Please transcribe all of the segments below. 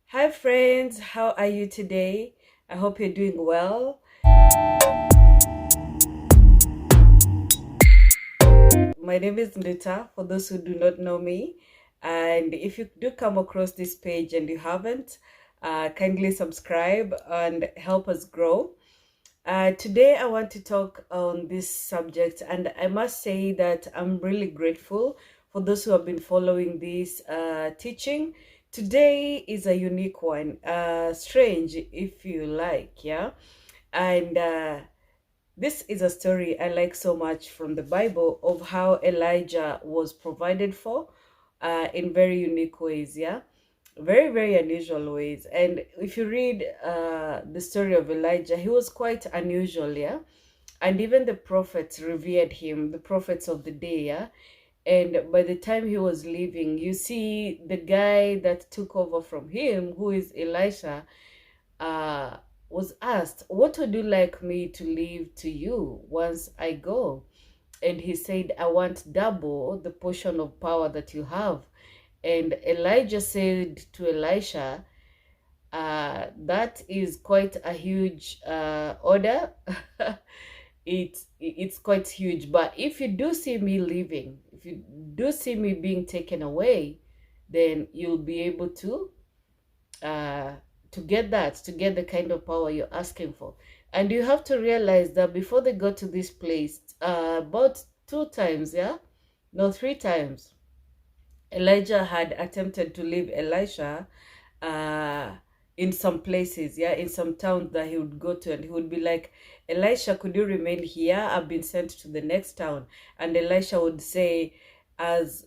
Hi friends, how are you today? I hope you're doing well. My name is Nita, for those who do not know me. And if you do come across this page and you haven't, kindly subscribe and help us grow. Today, I want to talk on this subject, and I must say that I'm really grateful for those who have been following this teaching. Today is a unique one, strange if you like, yeah. And this is a story I like so much from the Bible of how Elijah was provided for in very unique ways, yeah, very, very unusual ways. And if you read the story of Elijah, he was quite unusual, yeah. And even the prophets revered him, the prophets of the day, yeah. And by the time he was leaving, you see the guy that took over from him, who is Elisha, uh, was asked, "What would you like me to leave to you once I go?" And he said, "I want double the portion of power that you have." And Elijah said to Elisha, that is quite a huge order. It's quite huge. But if you do see me leaving, if you do see me being taken away, then you'll be able uh, to get the kind of power you're asking for. And you have to realize that before they got to this place, about two times, yeah, no, three times, Elijah had attempted to leave Elisha uh, in some places, yeah, in some towns that he would go to, and he would be like, "Elisha, could you remain here? I've been sent to the next town." And Elisha would say, as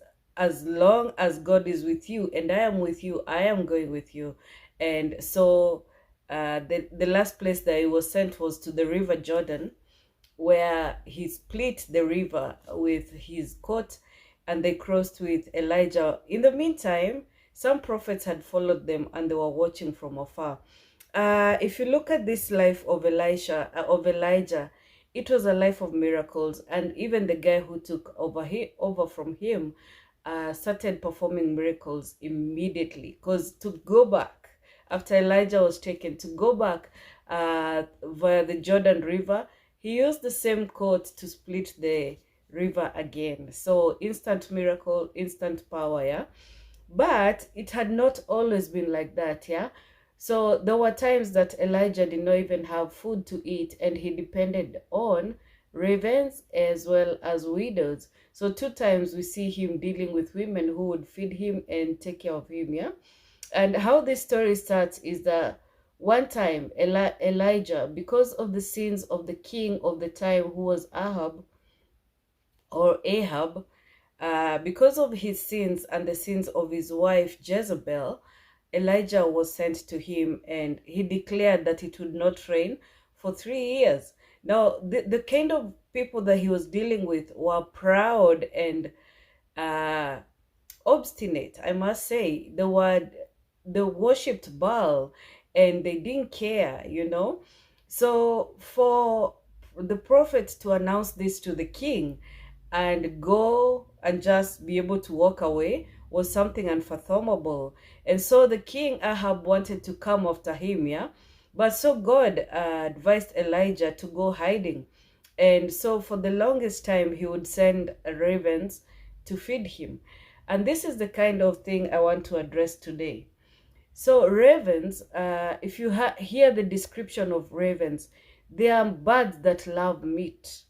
long as God is with you and I am with you, I am going with you. And so the last place that he was sent was to the river Jordan, where he split the river with his coat and they crossed with Elijah. In the meantime, some prophets had followed them and they were watching from afar. If you look at this life of Elijah, it was a life of miracles, and even the guy who took over from him started performing miracles immediately. Because to go back after Elijah was taken, to go back via the Jordan River, he used the same coat to split the river again. So instant miracle, instant power, yeah. But it had not always been like that, yeah. So there were times that Elijah did not even have food to eat, and he depended on ravens as well as widows. So two times we see him dealing with women who would feed him and take care of him, yeah. And how this story starts is that one time Elijah, because of the sins of the king of the time, who was Ahab, because of his sins and the sins of his wife Jezebel, Elijah was sent to him, and he declared that it would not rain for 3 years. Now, the kind of people that he was dealing with were proud and uh, obstinate, I must say. They worshipped Baal and they didn't care, you know. So for the prophet to announce this to the king and go and just be able to walk away was something unfathomable. And so the king Ahab wanted to come after him, yeah. But so God advised Elijah to go hiding. And so for the longest time, he would send ravens to feed him. And this is the kind of thing I want to address today. So ravens, if you hear the description of ravens, they are birds that love meat.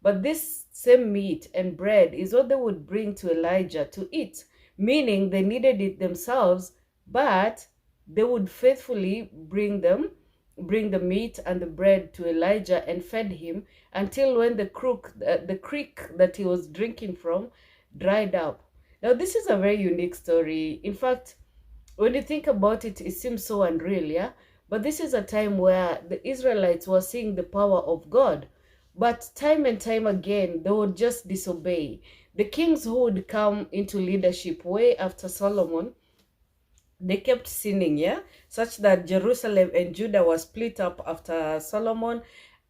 But this same meat and bread is what they would bring to Elijah to eat, meaning they needed it themselves, but they would faithfully bring the meat and the bread to Elijah and fed him until when the creek that he was drinking from dried up. Now, this is a very unique story. In fact, when you think about it, it seems so unreal, yeah? But this is a time where the Israelites were seeing the power of God. But time and time again, they would just disobey. The kings who would come into leadership way after Solomon, they kept sinning, yeah, such that Jerusalem and Judah were split up after Solomon,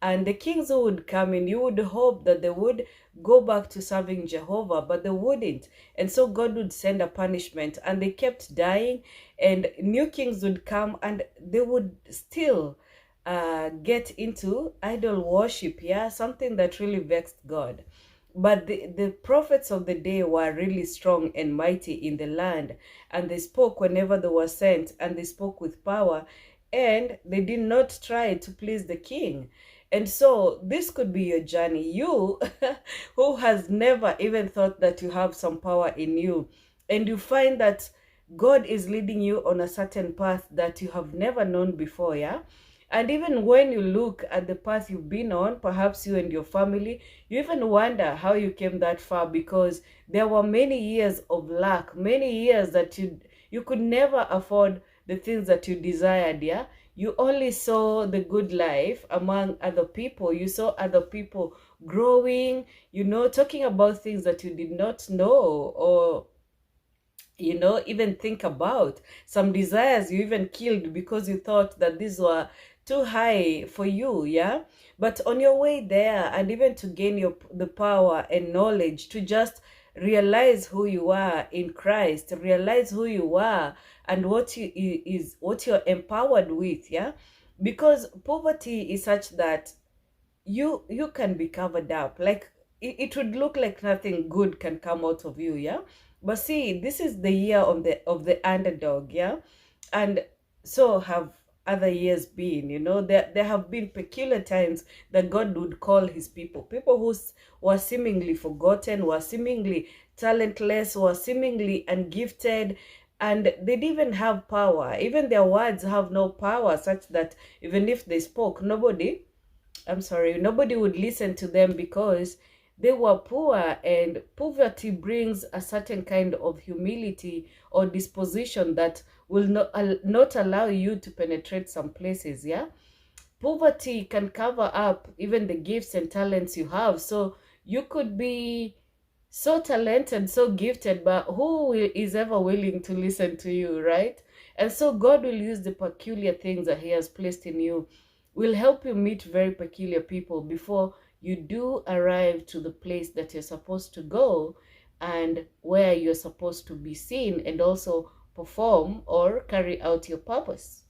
And the kings who would come in, you would hope that they would go back to serving Jehovah, but they wouldn't. And so God would send a punishment, and they kept dying, and new kings would come, and they would still get into idol worship, yeah, something that really vexed God. But the prophets of the day were really strong and mighty in the land, and they spoke whenever they were sent, and they spoke with power, and they did not try to please the king. And so this could be your journey. You who has never even thought that you have some power in you, and you find that God is leading you on a certain path that you have never known before, yeah? And even when you look at the path you've been on, perhaps you and your family, you even wonder how you came that far, because there were many years of lack, many years that you could never afford the things that you desired, yeah? You only saw the good life among other people. You saw other people growing, talking about things that you did not know, or even think about. Some desires you even killed because you thought that these were too high for you, yeah? But on your way there, and even to gain the power and knowledge to just realize who you are in Christ, realize who you are and what what you're empowered with, yeah? Because poverty is such that you can be covered up. Like it would look like nothing good can come out of you, yeah? But see, this is the year of the underdog, yeah? And so have other years been. There have been peculiar times that God would call his people who were seemingly forgotten, were seemingly talentless, were seemingly ungifted, and they didn't even have power. Even their words have no power, such that even if they spoke, nobody would listen to them, because they were poor. And poverty brings a certain kind of humility or disposition that will not allow you to penetrate some places, yeah? Poverty can cover up even the gifts and talents you have. So you could be so talented, so gifted, but who is ever willing to listen to you, right? And so God will use the peculiar things that he has placed in you, will help you meet very peculiar people before you do arrive to the place that you're supposed to go, and where you're supposed to be seen and also perform or carry out your purpose.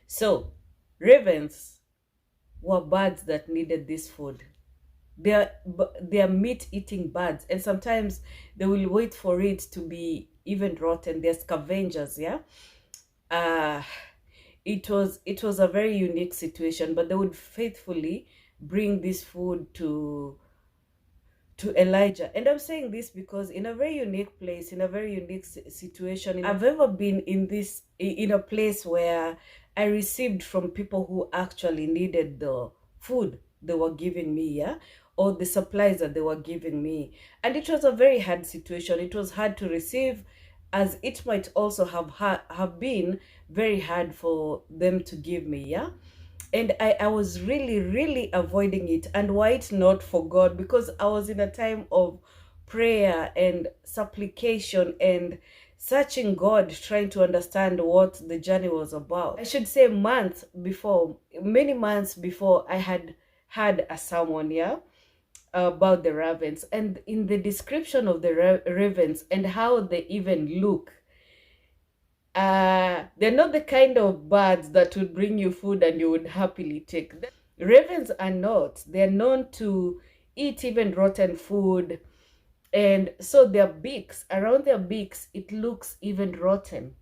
So ravens were birds that needed this food. They're meat-eating birds, and sometimes they will wait for it to be even rotten. They're scavengers, yeah? It was a very unique situation, but they would faithfully bring this food to Elijah. And I'm saying this because in a very unique place, in a very unique situation, I've ever been in a place where I received from people who actually needed the food they were giving me, yeah, or the supplies that they were giving me. And it was a very hard situation. It was hard to receive, as it might also have been very hard for them to give me, yeah? And I was really, really avoiding it. And why it not for God? Because I was in a time of prayer and supplication and searching God, trying to understand what the journey was about. I should say many months before, I had a sermon, yeah, about the ravens. And in the description of the ravens and how they even look, they're not the kind of birds that would bring you food and you would happily take. Ravens are not. They're known to eat even rotten food. And so around their beaks, it looks even rotten.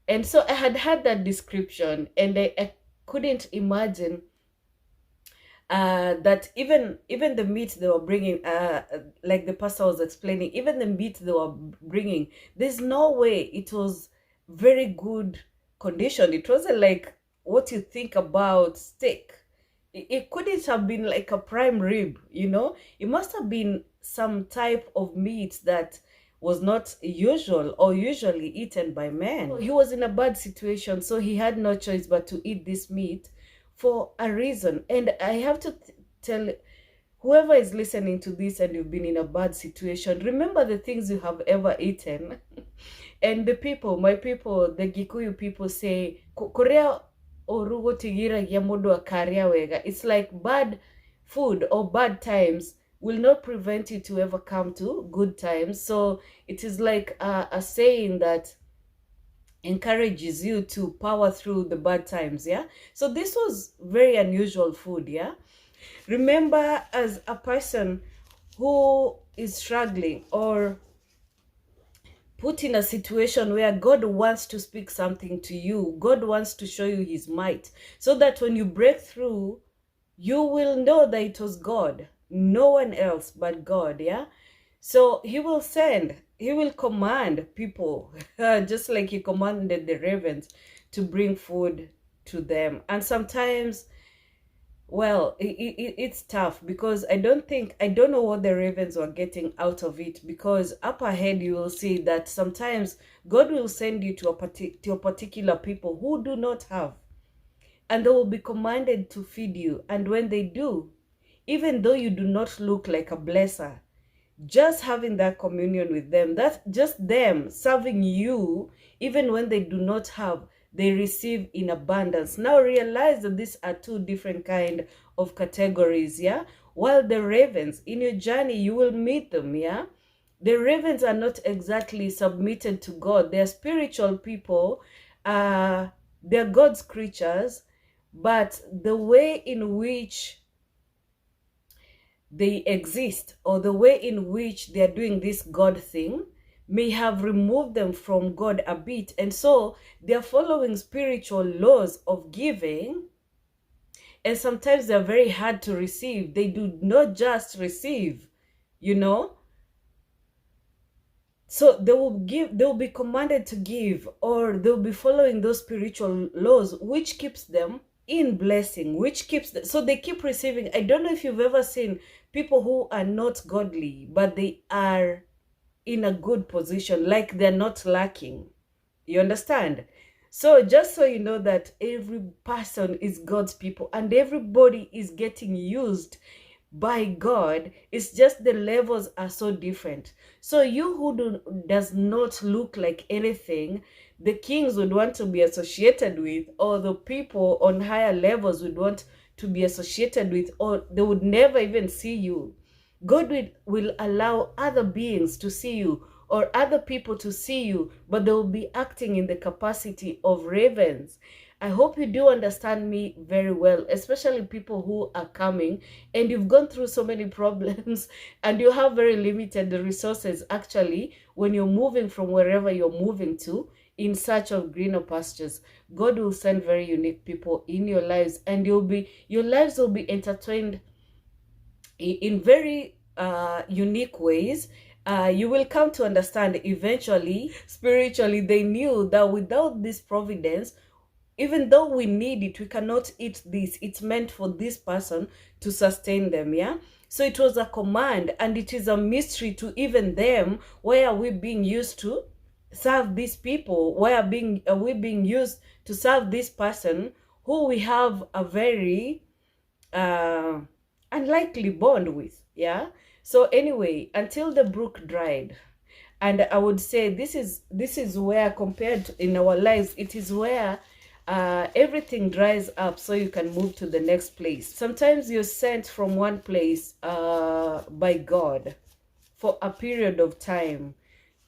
And so I had that description, and I couldn't imagine that even the meat they were bringing, like the pastor was explaining, even the meat they were bringing, there's no way it was very good condition. It wasn't like what you think about steak. It couldn't have been like a prime rib, It must have been some type of meat that was not usual or usually eaten by men. He was in a bad situation, so he had no choice but to eat this meat for a reason. And I have to tell whoever is listening to this and you've been in a bad situation, remember the things you have ever eaten. And my people, the Gikuyu people say, Korea orugo tigira yamodo akaria wega. It's like bad food or bad times will not prevent you to ever come to good times. So it is like a saying that encourages you to power through the bad times. Yeah, so this was very unusual food. Yeah, remember, as a person who is struggling or put in a situation where God wants to speak something to you, God wants to show you his might, so that when you break through, you will know that it was God, no one else but God. Yeah, so he will command people, just like he commanded the ravens to bring food to them. And sometimes, well, it's tough, because I don't know what the ravens were getting out of it, because up ahead you will see that sometimes God will send you to a particular people who do not have, and they will be commanded to feed you. And when they do, even though you do not look like a blesser, just having that communion with them, that's just them serving you, even when they do not have, they receive in abundance. Now realize that these are two different kind of categories. Yeah, while the ravens, in your journey you will meet them. Yeah, the ravens are not exactly submitted to God. They're spiritual people, they're God's creatures, but the way in which they exist, or the way in which they are doing this God thing, may have removed them from God a bit. And so they're following spiritual laws of giving. And sometimes they're very hard to receive. They do not just receive, you know. So they will be commanded to give, or they'll be following those spiritual laws, which keeps them in blessing, which keeps them, so they keep receiving. I don't know if you've ever seen people who are not godly, but they are in a good position, like they're not lacking. You understand? So just so you know that every person is God's people, and everybody is getting used by God. It's just the levels are so different. So you who does not look like anything the kings would want to be associated with, or the people on higher levels would want to be associated with, or they would never even see you, God will allow other beings to see you, or other people to see you, but they will be acting in the capacity of ravens. I hope you do understand me very well, especially people who are coming and you've gone through so many problems and you have very limited resources actually when you're moving from wherever you're moving to in search of greener pastures. God will send very unique people in your lives, and your lives will be entertained in very unique ways. You will come to understand eventually, spiritually, they knew that without this providence, even though we need it, we cannot eat this. It's meant for this person to sustain them, yeah? So it was a command, and it is a mystery to even them. Why are we being used to serve these people? Why are we being used to serve this person who we have a very unlikely bond with, yeah? So anyway, until the brook dried. And I would say this is where, compared to in our lives, it is where everything dries up so you can move to the next place. Sometimes you're sent from one place by God for a period of time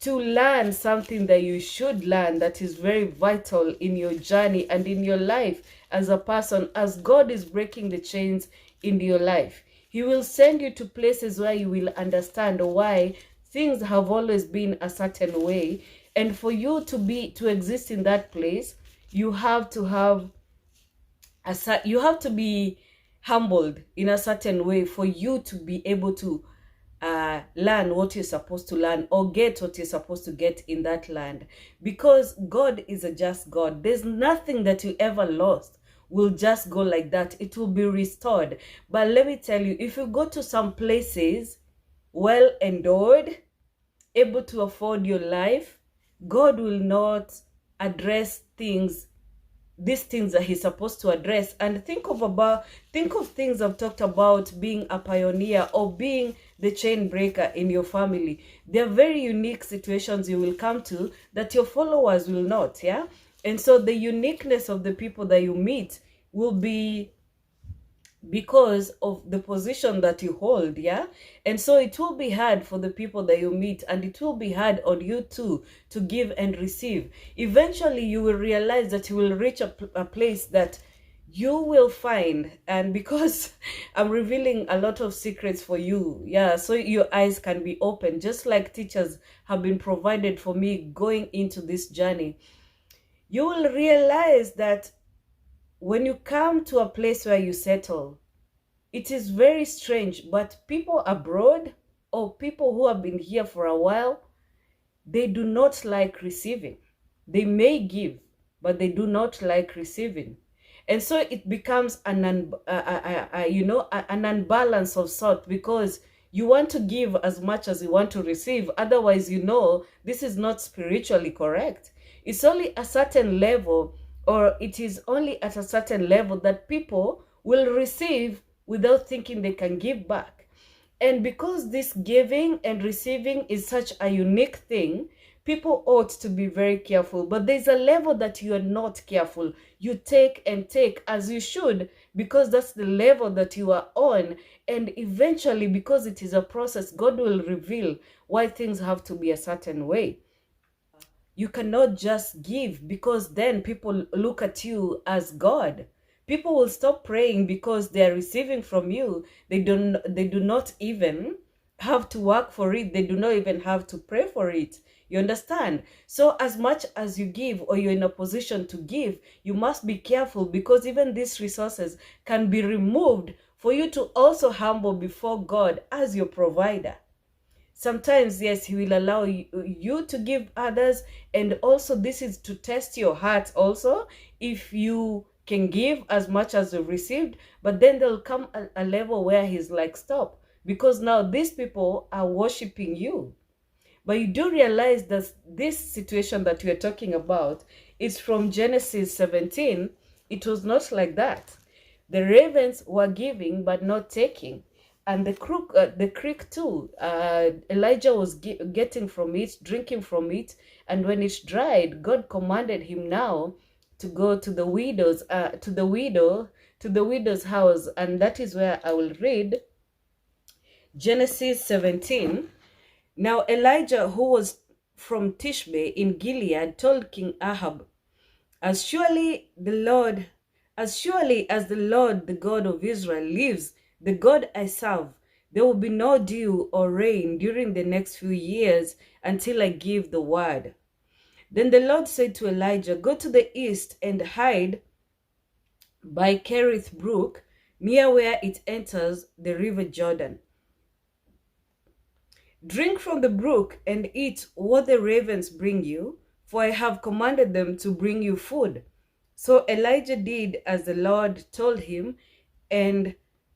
to learn something that you should learn, that is very vital in your journey and in your life as a person. As God is breaking the chains in your life, he will send you to places where you will understand why things have always been a certain way. And for you to exist in that place, you have to be humbled in a certain way for you to be able to learn what you're supposed to learn, or get what you're supposed to get in that land. Because God is a just God. There's nothing that you ever lost will just go like that. It will be restored. But let me tell you, if you go to some places well endowed, able to afford your life, God will not address these things that he's supposed to address. And think of things I've talked about, being a pioneer or being the chain breaker in your family. There are very unique situations you will come to that your followers will not, yeah? And so the uniqueness of the people that you meet will be because of the position that you hold. Yeah. And so it will be hard for the people that you meet, and it will be hard on you too to give and receive. Eventually you will realize that you will reach a place that you will find, and because I'm revealing a lot of secrets for you, yeah, so your eyes can be open, just like teachers have been provided for me going into this journey. You will realize that when you come to a place where you settle, it is very strange, but people abroad or people who have been here for a while, they do not like receiving. They may give, but they do not like receiving. And so it becomes an unbalance of sort, because you want to give as much as you want to receive. Otherwise, this is not spiritually correct. It's only a certain level, or it is only at a certain level that people will receive without thinking they can give back. And because this giving and receiving is such a unique thing, people ought to be very careful. But there's a level that you are not careful. You take and take as you should, because that's the level that you are on. And eventually, because it is a process, God will reveal why things have to be a certain way. You cannot just give, because then people look at you as God. People will stop praying because they are receiving from you. They do not even have to work for it. They do not even have to pray for it. You understand? So as much as you give, or you're in a position to give, you must be careful, because even these resources can be removed for you to also humble before God as your provider. Sometimes, yes, he will allow you to give others. And also, this is to test your heart also, if you can give as much as you've received. But then there'll come a level where he's like, stop, because now these people are worshiping you. But you do realize that this situation that we're talking about is from Genesis 17. It was not like that. The ravens were giving but not taking. And the creek too, Elijah was getting from it, drinking from it. And when it dried, God commanded him now to go to the widow's house. And that is where I will read Genesis 17. Now Elijah, who was from Tishbe in Gilead, told King Ahab, As surely as the Lord, the God of Israel, lives, the God I serve, there will be no dew or rain during the next few years until I give the word. Then the Lord said to Elijah, Go to the east and hide by Kerith Brook, near where it enters the river Jordan. Drink from the brook and eat what the ravens bring you, for I have commanded them to bring you food. So Elijah did as the Lord told him, and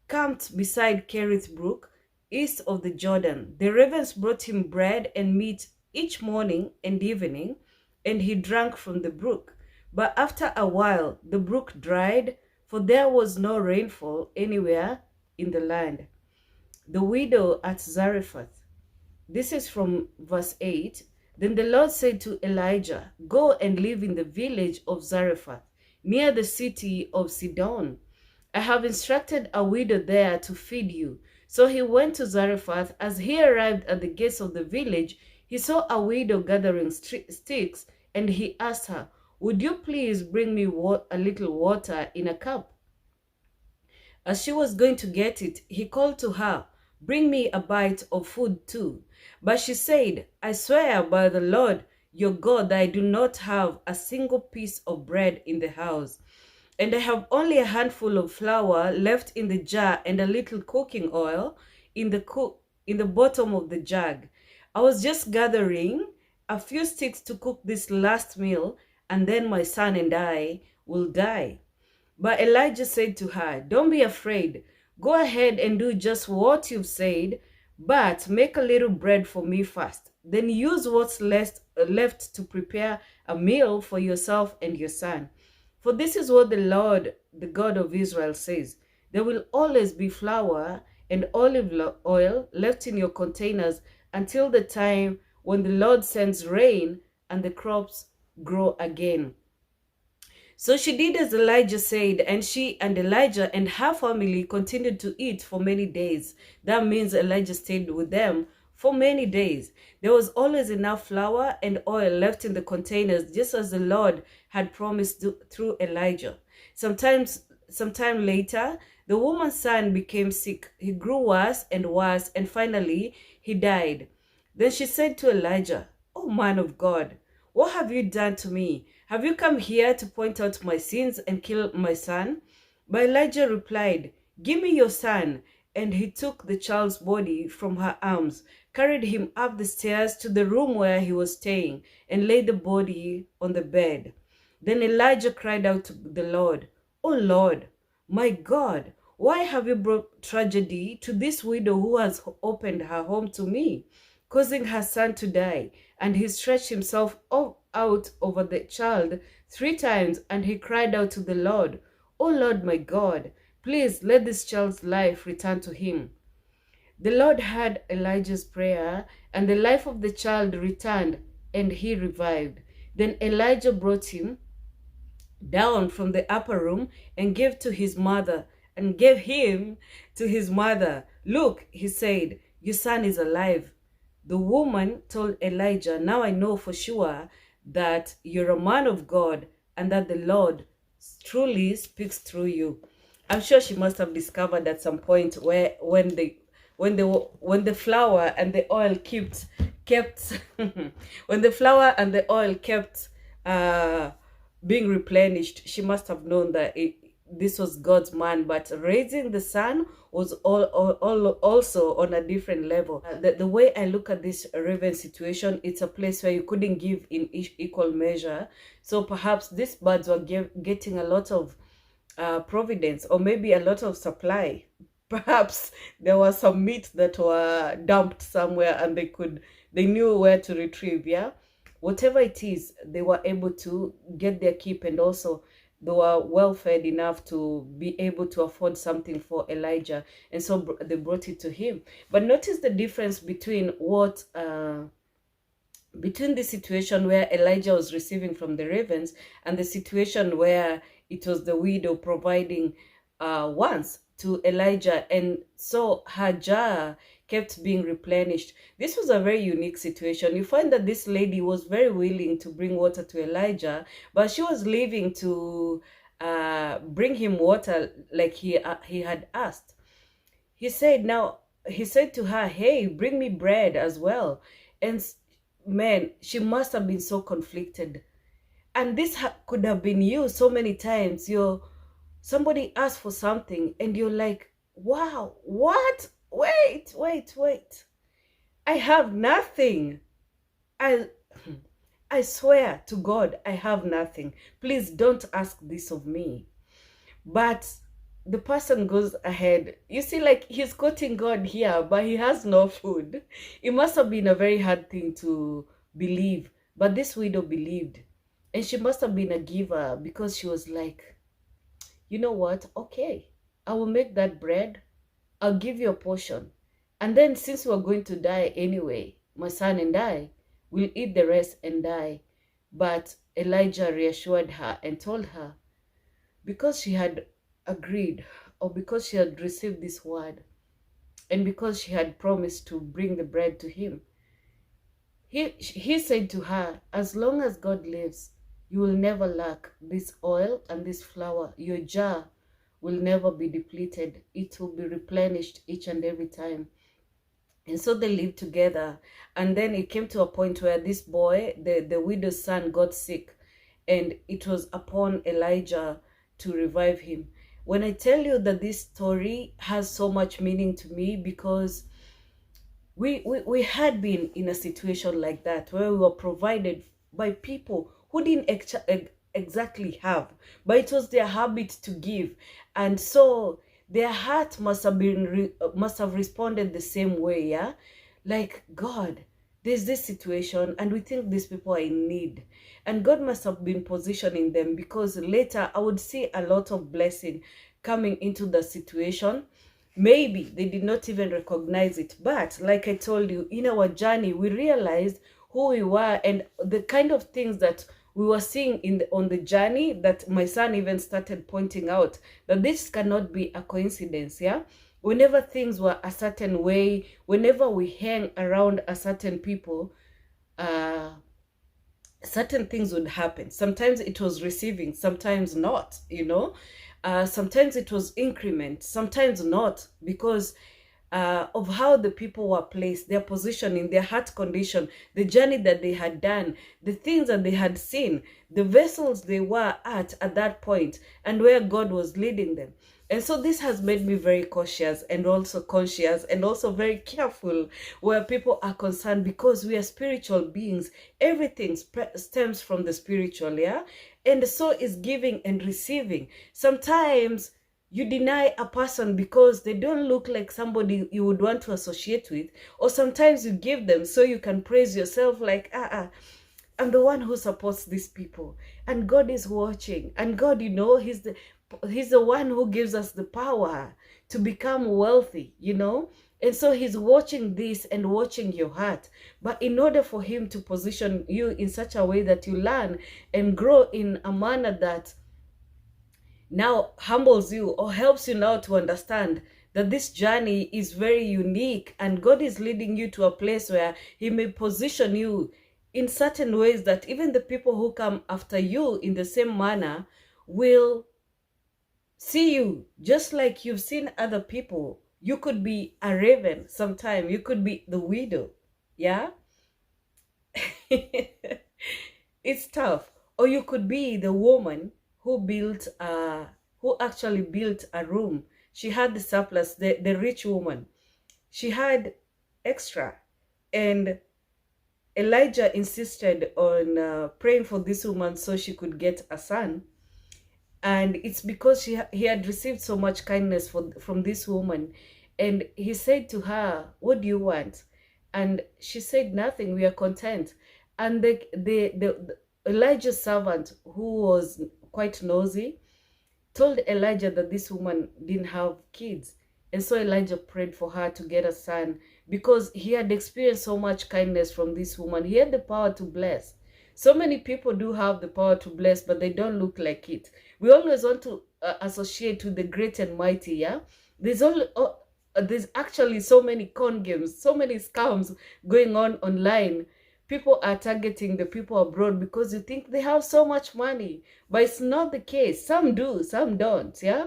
camped beside Kerith Brook, east of the Jordan. The ravens brought him bread and meat each morning and evening, and he drank from the brook. But after a while, the brook dried, for there was no rainfall anywhere in the land. The widow at Zarephath. This is from verse 8. Then the Lord said to Elijah, Go and live in the village of Zarephath, near the city of Sidon. I have instructed a widow there to feed you. So he went to Zarephath. As he arrived at the gates of the village, he saw a widow gathering sticks, and he asked her, Would you please bring me a little water in a cup? As she was going to get it, he called to her, Bring me a bite of food too. But she said, I swear by the Lord your God that I do not have a single piece of bread in the house, and I have only a handful of flour left in the jar and a little cooking oil in the bottom of the jug. I was just gathering a few sticks to cook this last meal, and then my son and I will die. But Elijah said to her, Don't be afraid. Go ahead and do just what you've said, but make a little bread for me first. Then use what's left to prepare a meal for yourself and your son. For this is what the Lord, the God of Israel, says. There will always be flour and olive oil left in your containers until the time when the Lord sends rain and the crops grow again. So she did as Elijah said, and she and Elijah and her family continued to eat for many days. That means Elijah stayed with them for many days. There was always enough flour and oil left in the containers, just as the Lord had promised through Elijah. Sometime later, the woman's son became sick. He grew worse and worse, and finally he died. Then she said to Elijah, "Oh man of God, what have you done to me? Have you come here to point out my sins and kill my son?" But Elijah replied, "Give me your son." And he took the child's body from her arms, carried him up the stairs to the room where he was staying, and laid the body on the bed. Then Elijah cried out to the Lord, "Oh Lord, my God, why have you brought tragedy to this widow who has opened her home to me, causing her son to die?" And he stretched himself out over the child 3 times, and he cried out to the Lord, "Oh Lord my God, please let this child's life return to him." The Lord heard Elijah's prayer, and the life of the child returned, and he revived. Then Elijah brought him down from the upper room and gave him to his mother. "Look," he said, "your son is alive." The woman told Elijah, "Now I know for sure that you're a man of God and that the Lord truly speaks through you." I'm sure she must have discovered at some point where when the flour and the oil kept when the flour and the oil kept being replenished, she must have known that this was God's man. But raising the son was also on a different level. The way I look at this Raven situation, it's a place where you couldn't give in equal measure. So perhaps these birds were getting a lot of providence, or maybe a lot of supply. Perhaps there was some meat that were dumped somewhere and they knew where to retrieve. Yeah, whatever it is, they were able to get their keep, and also they were well fed enough to be able to afford something for Elijah, and so they brought it to him. But notice the difference between between the situation where Elijah was receiving from the ravens and the situation where it was the widow providing once to Elijah, and so her jar kept being replenished. This was a very unique situation. You find that this lady was very willing to bring water to Elijah, but she was leaving to bring him water like he had asked. He said to her, "Hey, bring me bread as well." And man, she must have been so conflicted. And this could have been you so many times. Somebody asks for something and you're like, "Wow, what? Wait. I have nothing. I swear to God, I have nothing. Please don't ask this of me." But the person goes ahead. You see, like, he's quoting God here, but he has no food. It must have been a very hard thing to believe. But this widow believed. And she must have been a giver, because she was like, "You know what? Okay, I will make that bread. I'll give you a portion. And then, since we're going to die anyway, my son and I will eat the rest and die." But Elijah reassured her and told her, because she had agreed, or because she had received this word, and because she had promised to bring the bread to him, he said to her, "As long as God lives, you will never lack this oil and this flour. Your jar will never be depleted. It will be replenished each and every time." And so they lived together. And then it came to a point where this boy, the widow's son, got sick. And it was upon Elijah to revive him. When I tell you that this story has so much meaning to me, because we had been in a situation like that, where we were provided by people who didn't exactly have, but it was their habit to give. And so their heart must have responded the same way. Yeah, like, "God, there's this situation and we think these people are in need." And God must have been positioning them, because later I would see a lot of blessing coming into the situation. Maybe they did not even recognize it. But like I told you, in our journey, we realized who we were and the kind of things that we were seeing on the journey that my son even started pointing out that this cannot be a coincidence, yeah? Whenever things were a certain way, whenever we hang around a certain people, certain things would happen. Sometimes it was receiving, sometimes not, sometimes it was increment, sometimes not, because of how the people were placed, their positioning, their heart condition, the journey that they had done, the things that they had seen, the vessels they were at that point, and where God was leading them. And so this has made me very cautious and also conscious and also very careful where people are concerned, because we are spiritual beings. Everything stems from the spiritual, yeah? And so is giving and receiving. Sometimes you deny a person because they don't look like somebody you would want to associate with, or sometimes you give them so you can praise yourself like, I'm the one who supports these people, and God is watching, and God, he's the one who gives us the power to become wealthy, and so he's watching this and watching your heart. But in order for him to position you in such a way that you learn and grow in a manner that now humbles you or helps you now to understand that this journey is very unique, and God is leading you to a place where he may position you in certain ways that even the people who come after you in the same manner will see you just like you've seen other people. You could be a raven sometime, you could be the widow, yeah? It's tough. Or you could be the woman who actually built a room. She had the surplus, the rich woman. She had extra. And Elijah insisted on praying for this woman so she could get a son. And it's because he had received so much kindness from this woman. And he said to her, what do you want? And she said, nothing, we are content. And the Elijah's servant, who was quite nosy, told Elijah that this woman didn't have kids. And so Elijah prayed for her to get a son, because he had experienced so much kindness from this woman. He had the power to bless. So many people do have the power to bless, but they don't look like it. We always want to associate with the great and mighty, yeah? There's actually so many con games, so many scams going on online. People are targeting the people abroad because you think they have so much money, but it's not the case. Some do, some don't, yeah?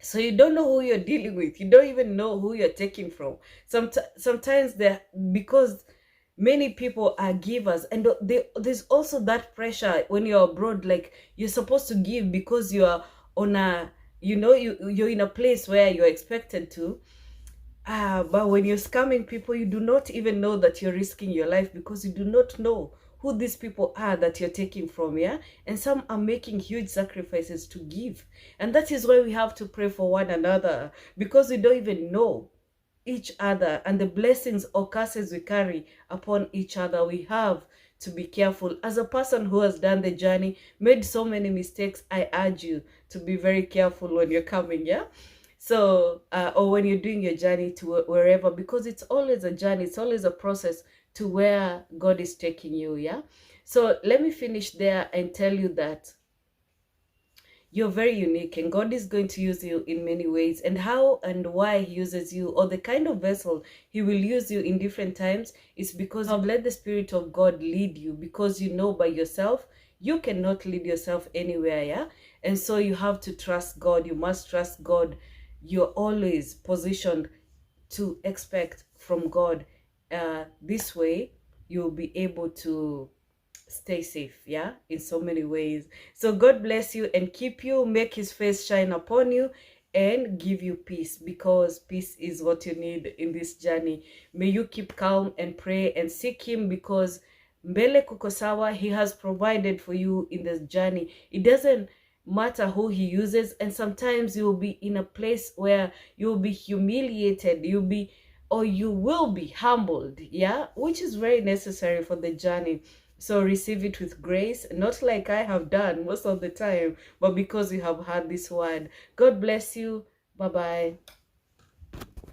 So you don't know who you're dealing with. You don't even know who you're taking from. Sometimes because many people are givers, and there's also that pressure when you're abroad, like you're supposed to give because you're on you're in a place where you're expected to. But when you're scamming people, you do not even know that you're risking your life, because you do not know who these people are that you're taking from, yeah? And some are making huge sacrifices to give. And that is why we have to pray for one another, because we don't even know each other and the blessings or curses we carry upon each other. We have to be careful. As a person who has done the journey, made so many mistakes, I urge you to be very careful when you're coming, yeah? So, or when you're doing your journey to wherever, because it's always a journey, it's always a process to where God is taking you, yeah? So let me finish there and tell you that you're very unique, and God is going to use you in many ways. And how and why he uses you, or the kind of vessel he will use you in different times, is because you've let the Spirit of God lead you, because by yourself, you cannot lead yourself anywhere, yeah? And so you have to trust God. You must trust God. You're always positioned to expect from God. This way, you'll be able to stay safe, yeah, in so many ways. So God bless you and keep you, make his face shine upon you, and give you peace, because peace is what you need in this journey. May you keep calm and pray and seek him, because mbele kuko sawa, he has provided for you in this journey. It doesn't matter who he uses, and sometimes you'll be in a place where you'll be humiliated, you will be humbled, yeah, which is very necessary for the journey. So receive it with grace, not like I have done most of the time, but because you have heard this word. God bless you. Bye-bye.